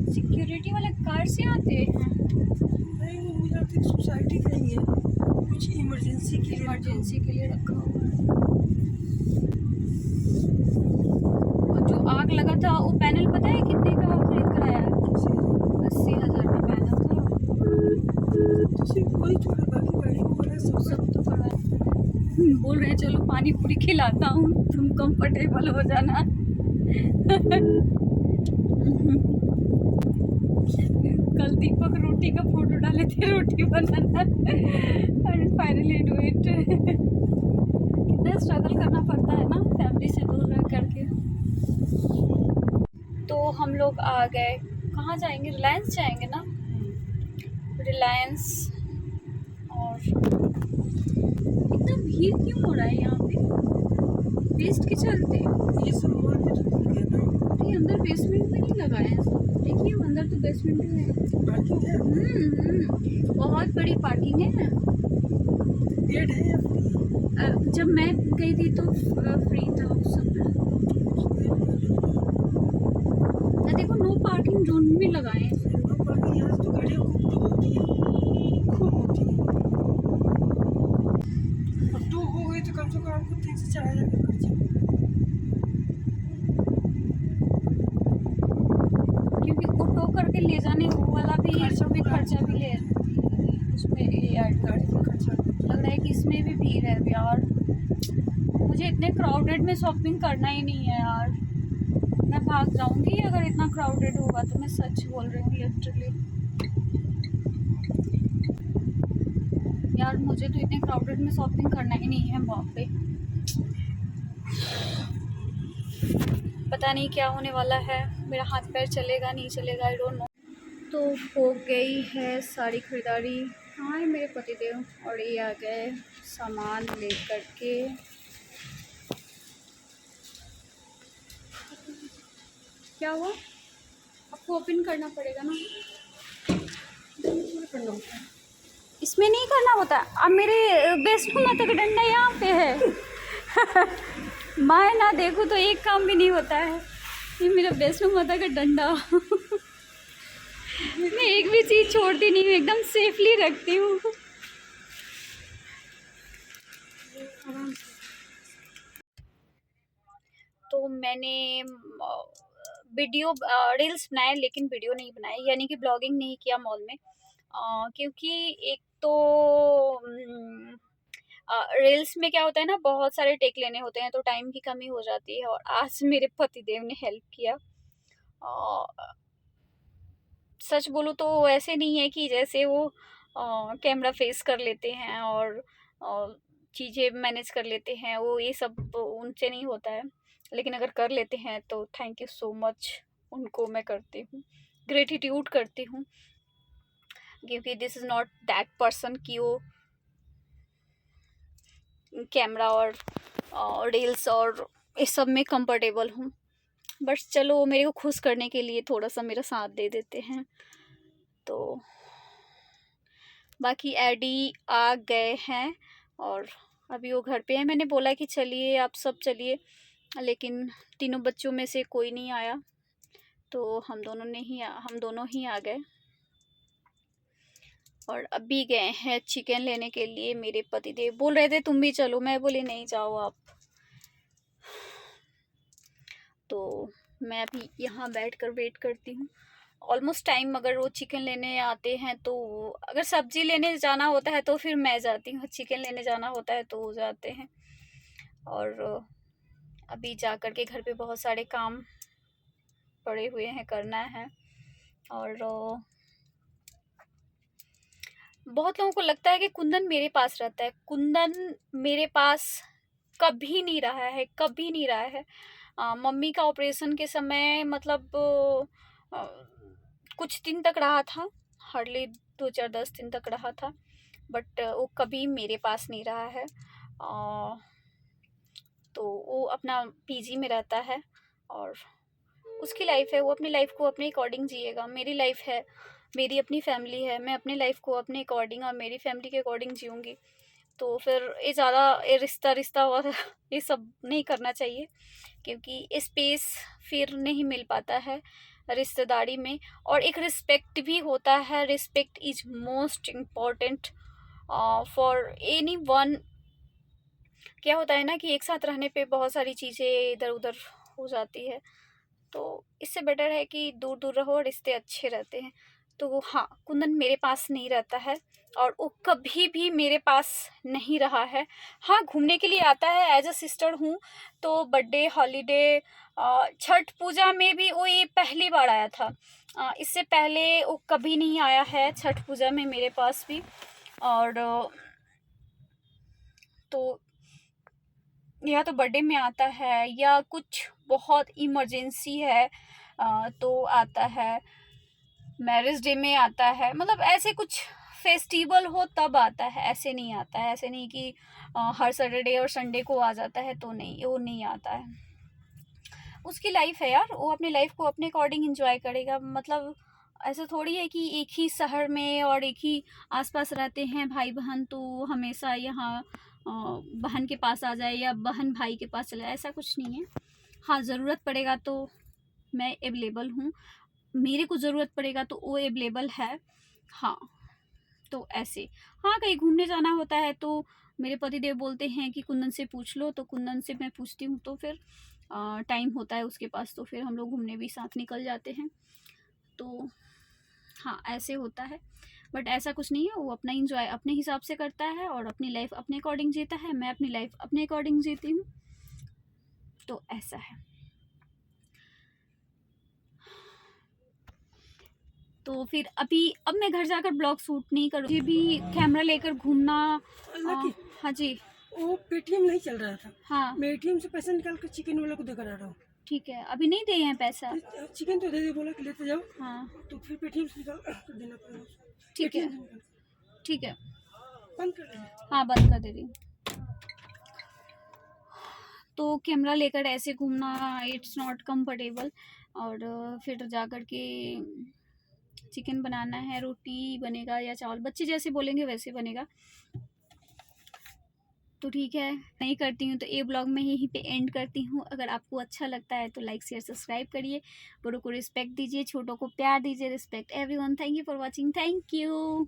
Security वाले car से आते हैं? नहीं, वो मुझे लगता है सोसाइटी का ही है, कुछ इमरजेंसी के लिए रखा हुआ है। और जो आग लगा था वो पैनल पता है कितने का खरीद कर आया? 80,000 का पैनल था। तो सिर्फ वही छोड़ा, बाकी गाड़ी वगैरह सब तो पड़ा है। बोल रहे हैं चलो पानी पूरी खिलाता हूँ, तुम कंफर्टेबल हो जाना। कल दीपक रोटी का फोटो डाले थे, रोटी बनाना एंड फाइनली डू इट। कितना स्ट्रगल करना पड़ता है ना फैमिली से दूर रह करके। तो हम लोग आ गए, कहाँ जाएंगे? रिलायंस जाएंगे ना, रिलायंस। और इतना भीड़ क्यों हो रहा है यहाँ पे? वेस्ट के चलते ये सब मॉल में तो खुल गया ना। नहीं, अंदर बेसमेंट में नहीं लगाए हैं सब। देखिए अंदर तो बेसमेंट में है। पार्किंग है, बहुत बड़ी पार्किंग है। पेड है या फ्री? जब मैं गई थी तो फ्री था उस समय। देखो नो पार्किंग जोन में लगाए हैं। नो पार्किंग, यहाँ से तो गाड़ियाँ खूब होती है, खूब होती है। अब 2 हो गई तो कम से कम आपको 3 से 4 हज़ार का खर्चा। क्योंकि ऑटो करके ले जाने वाला भी खर्चा भी ले उसमें ऐड कर खर्चा लग रहा है कि इसमें भी भीड़ है यार। मुझे इतने क्राउडेड में शॉपिंग करना ही नहीं है यार। मैं भाग जाऊंगी अगर इतना क्राउडेड होगा तो। मैं सच बोल रही हूँ लिटरली यार, मुझे तो इतने क्राउडेड में शॉपिंग करना ही नहीं है। वहाँ पे पता नहीं क्या होने वाला है, मेरा हाथ पैर चलेगा नहीं चलेगा, आई डोंट नो। तो हो गई है सारी खरीदारी। कहाँ है मेरे पतिदेव? और ये आ गए सामान लेकर के। क्या हुआ? आपको ओपन करना पड़ेगा ना, इसमें नहीं करना होता। अब मेरे वैष्णो माता का डंडा यहाँ पे है। मैं ना देखूँ तो एक काम भी नहीं होता है। ये मेरा वैष्णो माता का डंडा। मैं एक भी चीज़ छोड़ती नहीं हूँ, एकदम सेफली रखती हूँ। तो मैंने वीडियो रील्स बनाए लेकिन वीडियो नहीं बनाए, यानी कि ब्लॉगिंग नहीं किया मॉल में। क्योंकि एक तो रील्स में क्या होता है ना, बहुत सारे टेक लेने होते हैं तो टाइम की कमी हो जाती है। और आज मेरे पतिदेव ने हेल्प किया। सच बोलूँ तो ऐसे नहीं है कि जैसे वो कैमरा फेस कर लेते हैं और चीज़ें मैनेज कर लेते हैं, वो ये सब उनसे नहीं होता है। लेकिन अगर कर लेते हैं तो थैंक यू सो मच, उनको मैं करती हूँ, ग्रेटिट्यूड करती हूँ। क्योंकि this is not that person कि वो कैमरा और रील्स और इस सब में कंफर्टेबल हूँ। बट चलो मेरे को खुश करने के लिए थोड़ा सा मेरा साथ दे देते हैं। तो बाकी एडी आ गए हैं और अभी वो घर पे है। मैंने बोला कि चलिए आप सब चलिए, लेकिन तीनों बच्चों में से कोई नहीं आया तो हम दोनों ही आ गए। और अभी गए हैं चिकन लेने के लिए। मेरे पतिदेव बोल रहे थे तुम भी चलो, मैं बोली नहीं जाओ आप। तो मैं अभी यहाँ बैठकर वेट करती हूँ। ऑलमोस्ट टाइम, अगर वो चिकन लेने आते हैं तो, अगर सब्जी लेने जाना होता है तो फिर मैं जाती हूँ, चिकन लेने जाना होता है तो वो जाते हैं। और अभी जा कर के घर पे बहुत सारे काम पड़े हुए हैं, करना है। और बहुत लोगों को लगता है कि कुंदन मेरे पास रहता है। कुंदन मेरे पास कभी नहीं रहा है, कभी नहीं रहा है। मम्मी का ऑपरेशन के समय मतलब कुछ दिन तक रहा था, हार्डली 2-4-10 दिन तक रहा था। बट वो कभी मेरे पास नहीं रहा है। तो वो अपना पीजी में रहता है और उसकी लाइफ है, वो अपनी लाइफ को अपने अकॉर्डिंग जिएगा। मेरी लाइफ है, मेरी अपनी फैमिली है, मैं अपनी लाइफ को अपने अकॉर्डिंग और मेरी फैमिली के अकॉर्डिंग जीऊँगी। तो फिर ये ज़्यादा ये रिश्ता रिश्ता और ये सब नहीं करना चाहिए, क्योंकि स्पेस फिर नहीं मिल पाता है रिश्तेदारी में। और एक रिस्पेक्ट भी होता है, respect is most important for any one. क्या होता है ना कि एक साथ रहने पे बहुत सारी चीज़ें इधर उधर हो जाती है, तो इससे बेटर है कि दूर दूर रहो, रिश्ते अच्छे रहते हैं। तो हाँ, कुंदन मेरे पास नहीं रहता है और वो कभी भी मेरे पास नहीं रहा है। हाँ, घूमने के लिए आता है, एज अ सिस्टर हूँ, तो बर्थडे हॉलीडे छठ पूजा में भी वो ये पहली बार आया था। इससे पहले वो कभी नहीं आया है छठ पूजा में मेरे पास भी। और तो या तो बर्थडे में आता है या कुछ बहुत इमरजेंसी है तो आता है, मैरिज डे में आता है, मतलब ऐसे कुछ फेस्टिवल हो तब आता है, ऐसे नहीं आता है। ऐसे नहीं कि हर सैटरडे और संडे को आ जाता है, तो नहीं, वो नहीं आता है। उसकी लाइफ है यार, वो अपनी लाइफ को अपने अकॉर्डिंग एंजॉय करेगा। मतलब ऐसा थोड़ी है कि एक ही शहर में और एक ही आसपास रहते हैं भाई बहन, तो हमेशा यहाँ बहन के पास आ जाए या बहन भाई के पास चले जाए, ऐसा कुछ नहीं है। हाँ, ज़रूरत पड़ेगा तो मैं अवेलेबल हूँ, मेरे को ज़रूरत पड़ेगा तो वो अवेलेबल है। हाँ, तो ऐसे। हाँ, कहीं घूमने जाना होता है तो मेरे पतिदेव बोलते हैं कि कुंदन से पूछ लो, तो कुंदन से मैं पूछती हूँ, तो फिर टाइम होता है उसके पास, तो फिर हम लोग घूमने भी साथ निकल जाते हैं। तो हाँ, ऐसे होता है। बट ऐसा कुछ नहीं है, वो अपना इंजॉय अपने हिसाब से करता है और अपनी लाइफ अपने अकॉर्डिंग जीता है, मैं अपनी लाइफ अपने अकॉर्डिंग जीती हूँ, तो ऐसा है। तो फिर अब मैं घर जाकर ब्लॉग शूट नहीं करूँगी, भी कैमरा लेकर घूमना। लकी, हाँ जी। वो पेटीएम नहीं चल रहा था, हाँ, मैं एटीएम से पैसा निकाल कर चिकन वाले को देकर आ रहा हूँ। ठीक है, अभी नहीं दिए हैं पैसा। चिकन तो दे दे बोला कि लेते जाओ, हाँ, तो फिर पेटीएम से निकाल कर देना पड़ेगा उसको। ठीक है, ATM से निकाल ठीक है। बंद कर देना। हाँ, बंद कर दे रही हूँ। तो कैमरा लेकर ऐसे घूमना इट्स नॉट कंफर्टेबल। और फिर जा कर के चिकन बनाना है, रोटी बनेगा या चावल, बच्चे जैसे बोलेंगे वैसे बनेगा। तो ठीक है, नहीं करती हूँ तो ये ब्लॉग मैं यहीं पे एंड करती हूँ। अगर आपको अच्छा लगता है तो लाइक शेयर सब्सक्राइब करिए, बड़ों को रिस्पेक्ट दीजिए, छोटों को प्यार दीजिए। Respect everyone. Thank you for watching. Thank you.